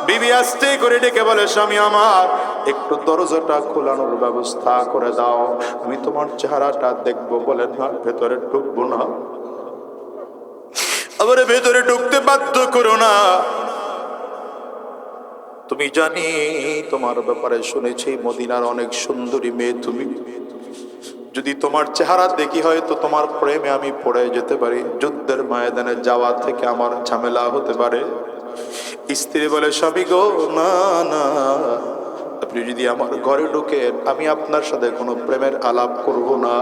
বিবি আস্তে করে ডেকে বলে, স্বামী আমার, একটু দরজাটা খোলানোর ব্যবস্থা করে দাও, আমি তোমার চেহারাটা দেখবো। বলেন, না ভেতরে ঢুকবো না। আবার ভেতরে ঢুকতে বাধ্য করো না, তুমি জানি তোমার ব্যাপারে শুনেছি মদিনার অনেক সুন্দরী মেয়ে তুমি, যদি তোমার চেহারা দেখি হয়তো তোমার প্রেমে আমি পড়ে যেতে পারি, যুদ্ধের ময়দানে যাওয়া থেকে আমার ঝামেলা হতে পারে। স্ত্রী বলে, স্বামী গো, না না, আপনি যদি আমার ঘরে ঢুকেন, আমি আপনার সাথে কোনো প্রেমের আলাপ করব না,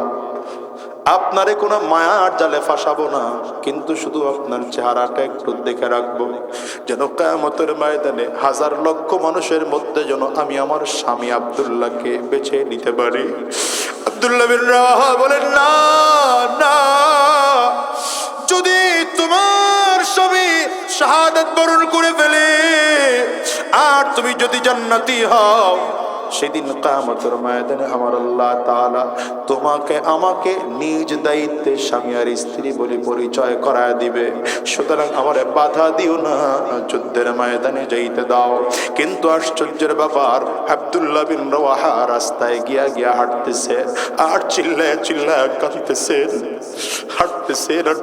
আপনারে কোনো মায়ার জালে ফাঁসাবো না, কিন্তু শুধু আপনার চেহারাটা একটু দেখে রাখবো, যেন কিয়ামতের ময়দানে হাজার লক্ষ মানুষের মধ্যে যেন আমি আমার স্বামী আব্দুল্লাহকে বেছে নিতে পারি। আব্দুল্লাহ বিন রাওয়াহা বলেন, না না, যদি তোমার স্বামী শাহাদাত বরণ করে ফেলে আর তুমি যদি জান্নাতি হও, সেদিন কিয়ামতের ময়দানে আমার আল্লাহ তাআলা তোমাকে আমাকে নিজ দায়িত্বে স্বামী আর স্ত্রী বলে পরিচয় করায় দিবে। সুতরাং আমারে বাধা দিও না, যুদ্ধের ময়দানে যাইতে দাও। কিন্তু আশ্চর্যের ব্যাপার, আব্দুল্লাহ বিন রাওয়াহা রাস্তায় গিয়া হাঁটতেছে আর চিল্লায় কাঁদতেছে, হাঁটতেছে আর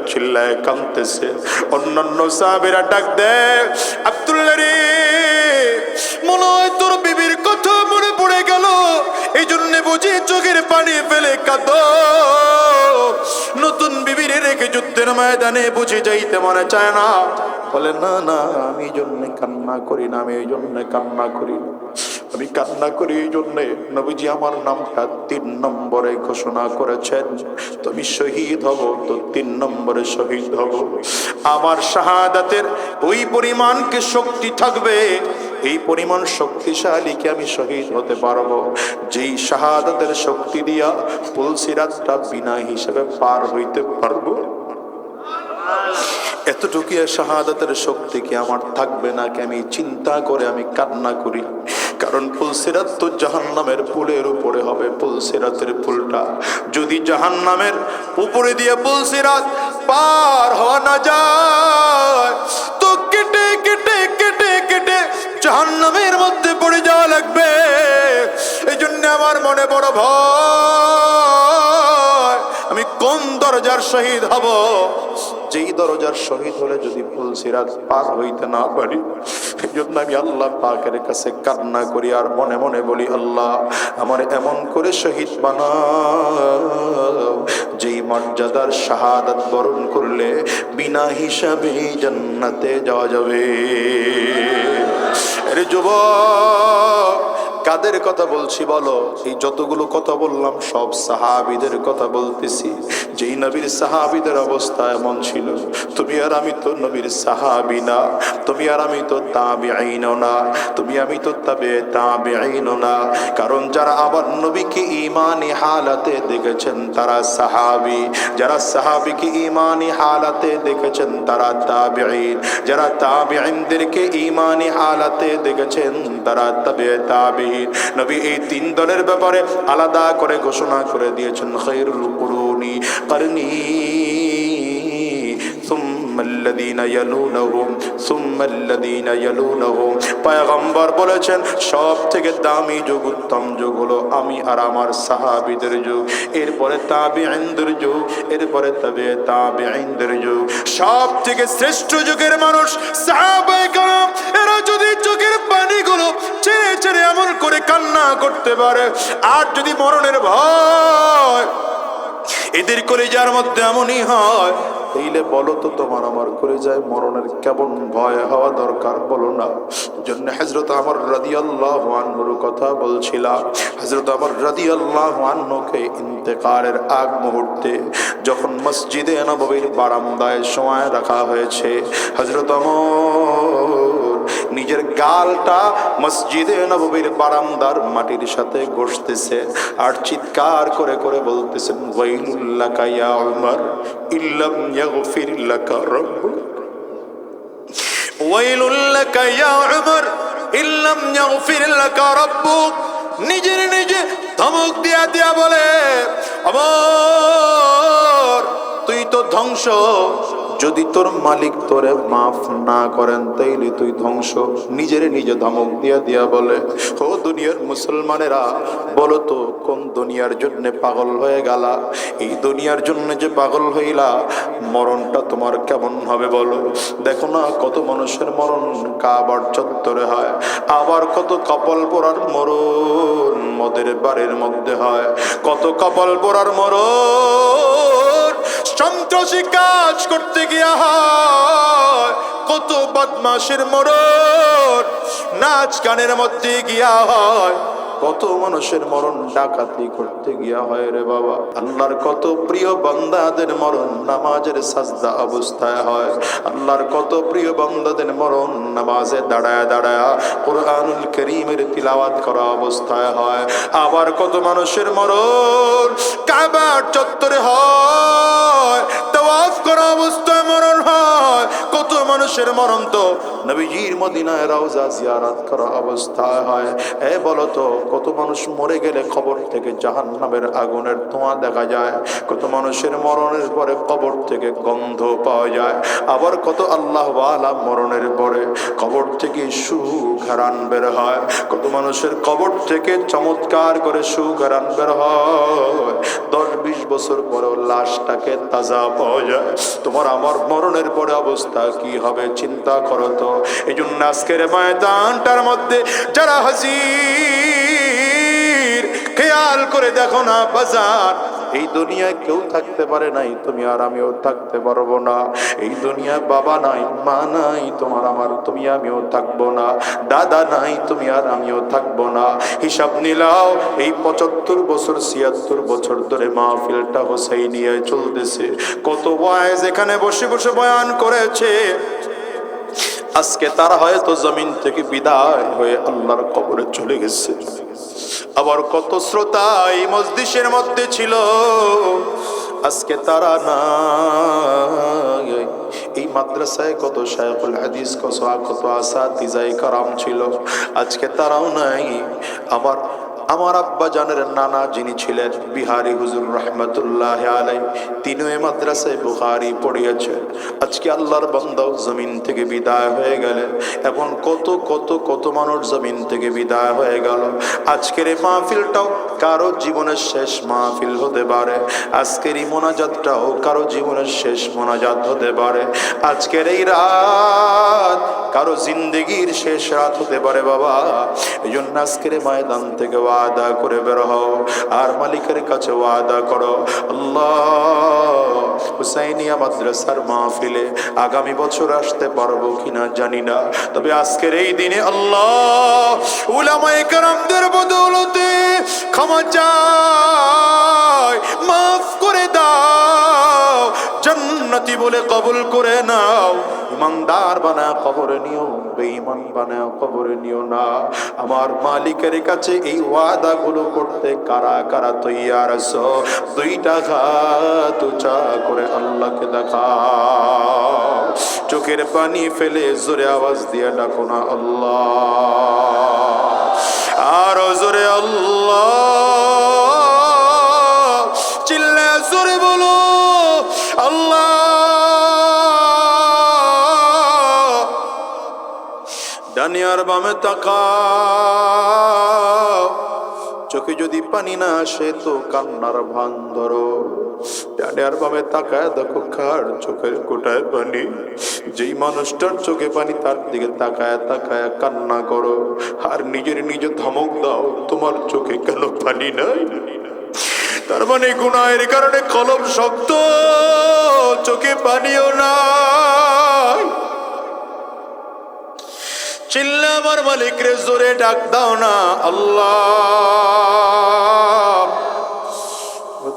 চিল্লায় কাঁদতেছে। অন্যান্য সাহাবীরা ডাক দেয়, আব্দুল্লাহ রে, মনে হয় তোর বিবির কথা মনে পড়ে গেল, এই জন্য বুঝি চোখের পানি ফেলে কাঁদো। নতুন বিবিরে রেখে যুদ্ধের ময়দানে বুঝে যাইতে মনে চায় না। বলে, না না, আমি এই জন্য কান্না করি না, আমি এই জন্য কান্না করি না, আমি কান্না করি এই জন্যে নবীজি আমার নামটা 3 নম্বরে ঘোষণা করেছেন, তুমি শহীদ হব তো 3 নম্বরে শহীদ হব। আমার শাহাদাতের ওই পরিমাণকে শক্তি থাকবে, এই পরিমাণ শক্তিশালীকে আমি শহীদ হতে পারবো, যেই শাহাদাতের শক্তি দিয়া পুলসিরাতটা বিনা হিসেবে পার হইতে পারবো। এতটুকু শাহাদাতের শক্তি কি আমার থাকবে না? কি আমি চিন্তা করে আমি কান্না করি, কারণ পুলসিরাত তো জাহান্নামের পুলের উপরে হবে। পুলসিরাতের পুলটা যদি জাহান্নামের উপরে দিয়ে পুলসিরাত পার হওয়া না যায়, তো কেটে কেটে কেটে কেটে জাহান্নামের মধ্যে পড়ে যাওয়া লাগবে। এই জন্য আমার মনে বড় ভয়, আমি কোন দরজার শহীদ হব, যেই দরজার শহীদ হলে যদি পুলসিরাত পার হইতে না পারি। এই জন্য আমি আল্লাহ পাকের কাছে কান্না করি আর মনে মনে বলি, আল্লাহ আমার এমন করে শহীদ বানাও যেই মর্যাদার শাহাদাত বরণ করলে বিনা হিসাবে জান্নাতে যাওয়া যাবে। আরে যুবক, কাদের কথা বলছি বলো? এই যতগুলো কথা বললাম সব সাহাবীদের কথা বলতেছি। যেই নবীর সাহাবীদের অবস্থা এমন ছিল, তুমি আর আমি তো নবীর সাহাবী না, তুমি আর আমি তো তাবিঈন না, তুমি আমি তো তাবিঈন না। কারণ যারা আবার নবীকে ঈমানি হালাতে দেখেছেন তারা সাহাবী, যারা সাহাবীকে ঈমানি হালাতে দেখেছেন তারা তাবিঈন, যারা তাবিঈনদেরকে ঈমানি হালাতে দেখেছেন তারা তাবিঈন। নবী এই তিন দলের ব্যাপারে আলাদা করে ঘোষণা করে দিয়েছেন, খায়রুল কুরুনি কারনি সুম্মাল্লাযীনা ইয়ালুনহুম সুম্মাল্লাযীনা ইয়ালুনহুম। পয়গম্বর বলেছেন সব থেকে দামি যুগ, উত্তম যুগ হলো আমি আর আমার সাহাবীদের যুগ, এরপরে তাবিঈনদের যুগ, এরপরে তাবিঈনদের যুগ। সব থেকে শ্রেষ্ঠ যুগের মানুষ সাহাবায়ে কেরাম। এরা যদি চোখের পানিগুলো ছেড়ে ছেড়ে এমন করে কান্না করতে পারে, আর যদি মরণের ভয় এদের কলিজার মধ্যে এমনই হয়, তাইলে বলো তো তোমার আমার কলিজায় মরণের কেমন ভয় হওয়া দরকার, বলো না? জন্য হযরত ওমর রাদিয়াল্লাহু আনহুর কথা বলছিলাম। হযরত ওমর রাদিয়াল্লাহু আনহুকে ইন্তেকালের আগ মুহূর্তে যখন মসজিদে নববীর বারান্দায় সময় রাখা হয়েছে, হযরত ওমর নিজের গালটা মসজিদে নববীর বারান্দার মাটির সাথে ঘষতেছে আর চিৎকার করে করে বলতেছেন, ওয়াইলুল লাকা ইয়া উমর ইল্লাম ইয়াগফির লাকা রাব্বুক, ওয়াইলুল লাকা ইয়া উমর ইল্লাম ইয়াগফির লাকা রাব্বুক। নিজের নিজে ধমক দিয়া দিয়া বলে, ওমর তুই তো ধ্বংস, যদি তোর মালিক তোরে মাফ না করেন তাইলে তুই ধ্বংস। নিজের নিজে ধমক দিয়া দিয়া বলে, ও দুনিয়ার মুসলমানেরা, বলো তো কোন দুনিয়ার জন্য পাগল হয়ে গেলা? এই দুনিয়ার জন্য যে পাগল হইলা, মরণটা তোমার কেমন হবে বলো? দেখো না কত মানুষের মরণ কাবার চত্বরে হয়, আবার কত কপাল পোড়ার মরণ মদের বাড়ির মধ্যে হয়, কত কপাল পোড়ার মরণ সন্ত্রাসী কাজ করতে গিয়া হয়, কত বদমাশের মরণ নাচ গানের মধ্যে গিয়া হয়, কত মানুষের মরণ ডাকাতি করতে গিয়া হয় রে বাবা। আল্লাহর কত প্রিয় বান্দাদের মরণ নামাজের সাজদা অবস্থায় হয়, আল্লাহর কত প্রিয় বান্দাদের মরণ নামাজে দাঁড়ায় দাঁড়ায় কুরআনুল কারীমের তিলাওয়াত করা অবস্থায় হয়, আবার কত মানুষের মরণ কাবার চত্বরে হয়, তাওয়াফ করা অবস্থায় মরণ হয়, কত মানুষের মরণ তো নবীজির মদিনায় রওজা জিয়ারত করা অবস্থায় হয়। এ বলো তো কত মানুষ মরে গেলে কবর থেকে জাহান্নামের আগুনের ধোঁয়া দেখা যায়, কত মানুষের মরণের পরে কবর থেকে গন্ধ পাওয়া যায়, আবার কত আল্লাহওয়ালা মরণের পরে কবর থেকে সুঘ্রাণ বের হয়, কত মানুষের কবর থেকে চমৎকার করে সুঘ্রাণ বের হয়, 10-20 বছর পরেও লাশটাকে তাজা পাওয়া যায়। তোমার আমার মরণের পরে অবস্থা কি হবে চিন্তা করো তো। এই জন্য আজকের ময়দানটার মধ্যে যারা হাজির, খেয়াল করে দেখো না বাজার, এই দুনিয়ায় কেউ থাকতে পারে নাই, তুমি আর আমিও থাকতে পারবো না। এই দুনিয়ায় বাবা নাই, মা নাই, তোমার আমার, তুমি আমিও থাকবো না। দাদা নাই, তুমি আর আমিও থাকবো না। হিসাব নিলাও এই 75 বছর 76 বছর ধরে মাহফিলটা হোসাইনিয়া চলতেছে, কত ওয়াইজ এখানে বসে বসে বয়ান করেছে। আজকে তারা হয়তো জমিন থেকে বিদায় হয়ে আল্লাহর কবরে চলে গেছে। আবার কত শ্রোতা এই মজলিসের মধ্যে ছিল, আজকে তারা নাই। এই মাদ্রাসায় কত শায়খুল হাদিস, কত আসাতিজায়ে কারাম ছিল, আজকে তারাও নাই। আমার আব্বা জানের নানা যিনি ছিলেন বিহারি হুজুর রহমতুল্লাহ আলাই, তিনিও এই মাদ্রাসায় বুখারী পড়িয়েছেন। আজকে আল্লাহর বান্দা জমিন থেকে বিদায় হয়ে গেলেন। এবং কত কত কত মানুষ জমিন থেকে বিদায় হয়ে গেল। আজকের এই মাহফিলটাও কারো জীবনের শেষ মাহফিল হতে পারে, আজকের এই মোনাজাতটাও কারো জীবনের শেষ মোনাজাত হতে পারে, আজকের এই রাত কারো জিন্দগির শেষ রাত হতে পারে বাবা। এই জন্য আজকের ময়দান থেকে ওয়াদা করে বের হও, আর মালিকের কাছে ওয়াদা করো, আল্লাহ হুসাইনিয়া মাদ্রাসার মাহফিলে আগামী বছর আসতে পারবো কিনা জানি না, তবে আজকের এই দিনে আল্লাহ উলামায়ে কেরামদের বদৌলতে ক্ষমা চাই, মাফ করে দাও, জান্নাতি বলে কবুল করে নাও, ইমানদার বানায় কবরে নিও, বেঈমান বানায় কবরে নিও না। আমার মালিকের কাছে এই ওয়াদাগুলো করতে কারা কারা তৈয়ার আছো? দুইটা হাত উঁচা করে আল্লাহকে দেখাও, চোখের পানি ফেলে জোরে আওয়াজ দিয়ে ডাকো না আল্লাহ, আরো জোরে আল্লাহ, চিল্লা জোরে বলো আল্লাহ। ডানে আর বামে তাকাও, চোখে যদি পানি না আসে তো কান্নার ভান ধরো। ডানে আর বামে তাকায় দেখো কার চোখের কোটায় পানি, যেই মানুষটার চোখে পানি তার দিকে তাকায় তাকায় কান্না করো, আর নিজের নিজে ধমক দাও তোমার চোখে কেন পানি নাই? তার মানে গুনাহের কারণে কলম শক্ত, চোখে পানিও নাই। চিল্লা আমার মালিক রে জোরে ডাক দাও না আল্লাহ,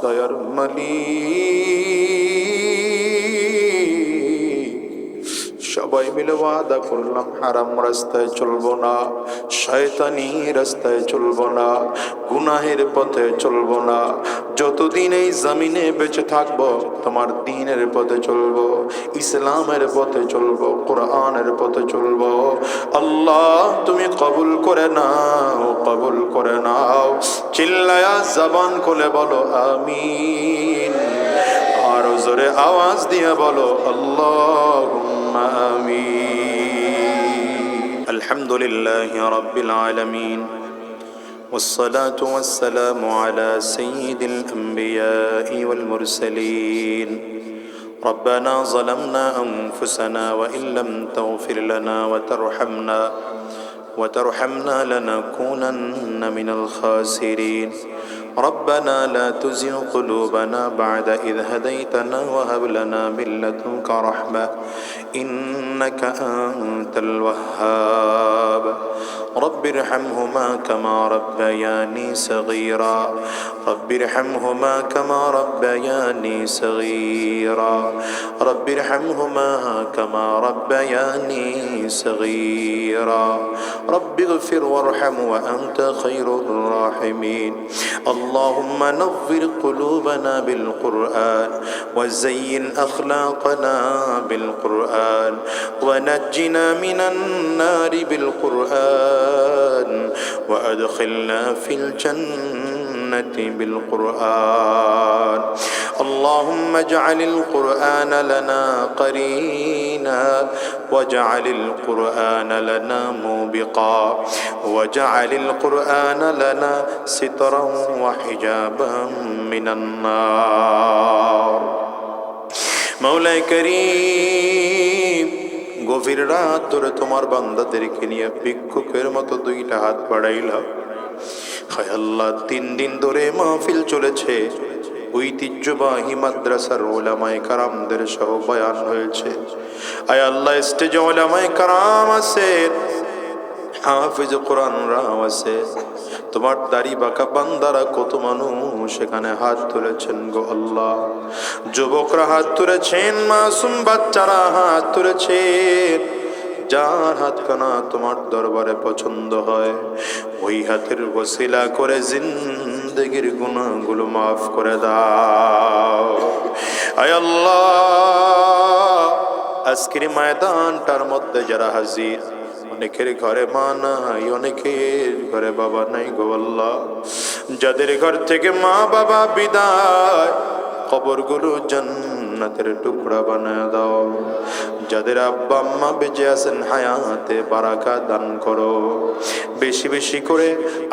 দয়ার মালিক। সবাই মিলে ওয়াদা করলাম হারাম রাস্তায় চলবো না, শয়তানি রাস্তায় চলবো না, গুনাহের পথে চলবো না। যতদিন এই জমিনে বেঁচে থাকবো তোমার দ্বীনের পথে চলবো, ইসলামের পথে চলবো, কোরআনের পথে চলবো। আল্লাহ তুমি কবুল করে নাও, কবুল করে নাও। চিল্লায়া জবান খুলে বলো আমিন, আর জোরে আওয়াজ দিয়ে বলো আল্লাহুম্মা আমিন। আলহামদুলিল্লাহি রাব্বিল আলামিন, والصلاة والسلام على سيد الأنبياء والمرسلين. ربنا ظلمنا أنفسنا وإن لم تغفر لنا وترحمنا لنكونن من الخاسرين. ربنا لا تزغ قلوبنا بعد إذ هديتنا وهب لنا من لدنك رحمة إنك أنت الوهاب. رب ارحمهما كما ربياني صغيرا، رب ارحمهما كما ربياني صغيرا، رب ارحمهما كما ربياني صغيرا، رب اغفر وارحم وأنت خير الراحمين. اللهم نور قلوبنا بالقرآن وزين أخلاقنا بالقرآن ونجنا من النار بالقرآن وأدخلنا في الجنة بالقرآن. اللهم اجعل القرآن لنا قرينا واجعل القرآن لنا موبقا واجعل القرآن لنا سترا وحجابا من النار. مولاي كريم গভীর রাত ধরে তোমার বান্দাদেরকে নিয়ে ভিক্ষুকের মতো দুইটা হাত বাড়াইলাম। হায় আল্লাহ, 3 দিন ধরে মাহফিল চলেছে, ঐতিহ্যবাহী মাদ্রাসার উলামায়ে কারামদের সহ বয়ান হয়েছে। আয় আল্লাহ, স্টেজে উলামায়ে কারাম আছে, হাফিজ কোরআনরাও আছে, তোমার দাড়ি বাঁকা বান্দারা কত মানুষ সেখানে হাত তুলেছেন গো আল্লাহ। যুবকরা হাত তুলেছেন, মাসুম বাচ্চারা হাত তুলেছেন। যার হাতখানা তোমার দরবারে পছন্দ হয় ওই হাতের ওসিলা করে জিন্দেগির গুনাহগুলো মাফ করে দাও। আয় আল্লাহ, আজকের ময়দানটার মধ্যে যারা হাজির, অনেকের ঘরে মা নাই, অনেকের ঘরে বাবা নাই গো আল্লাহ। যাদের ঘর থেকে মা বাবা বিদায়, কবরগুলো জান্নাতের টুকরা বানায় দাও। যাদের আব্বা আম্মা বেঁচে আছেন, হায়াতে বারাকা দান করো। বেশি বেশি করে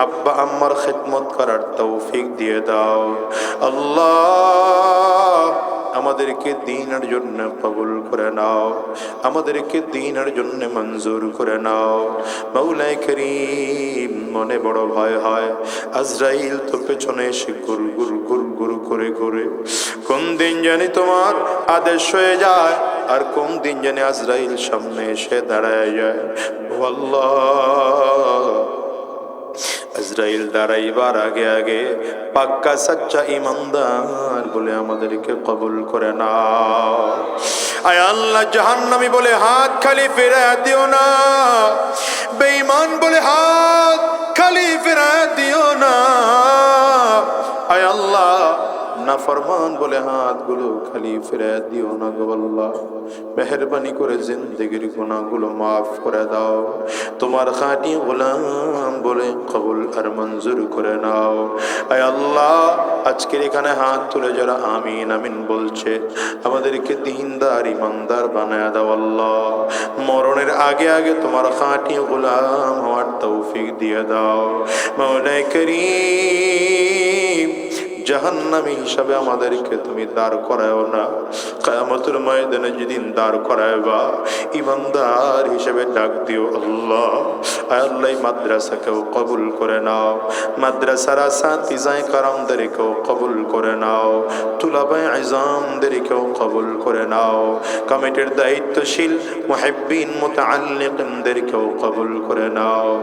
আব্বা আম্মার খেদমত করার তৌফিক দিয়ে দাও আল্লাহ। আমাদেরকে দ্বীনের জন্য কবুল করে নাও, আমাদেরকে দ্বীনের জন্য মঞ্জুর করে নাও। মাওলায়ে কারীম, মনে বড় ভয় হয়, আজরাইল তো পেছনে এসে গুর গুর গুর গুর করে করে। কোন দিন জানি তোমার আদেশ হয়ে যায়, আর কোন দিন জানি আজরাইল সামনে এসে দাঁড়ায় যায়। ও আল্লাহ, আজরাইল দাঁড়াইবার আগে আগে পাক্কা সাচ্চা ইমানদার বলে আমাদেরকে কবুল করে নাও। আয় আল্লাহ, জাহান্নামী বলে হাত খালি ফেরায় দিও না, বেঈমান বলে হাত খালি ফেরায় দিও না। আয় আল্লাহ, নাফরমান বলে হাতগুলো খালি ফেরায় দিও না গো আল্লাহ। মেহেরবানি করে জিন্দেগির গুনাহগুলো মাফ করে দাও। তোমার খাঁটি গোলাম বলে কবুল আর মঞ্জুর করে নাও। আয় আল্লাহ, আজকের এখানে হাত তুলে যারা আমিন আমিন বলছে, আমাদেরকে দিনদার ইমানদার বানায় দাও আল্লাহ। মরণের আগে আগে তোমার খাঁটি গোলাম হওয়ার তৌফিক দিয়ে দাও। মাওলানা করিম, জাহান্নামী হিসাবে আমাদেরকে তুমি দাঁড় করায়ও না। কিয়ামতের ময়দানে যেদিন দাঁড় করায়বা, ইমানদার হিসেবে ডাক দিও আল্লাহ। আয় আল্লাহ, মাদ্রাসাকেও কবুল করে নাও, মাদ্রাসার আসাতিজায়ে কারামদেরকেও কবুল করে নাও, তুলাবায়ে ইজামদেরকেও কবুল করে নাও, কমিটির দায়িত্বশীল মুহিব্বিন মুতাআল্লিকিনদেরকেও কবুল করে নাও।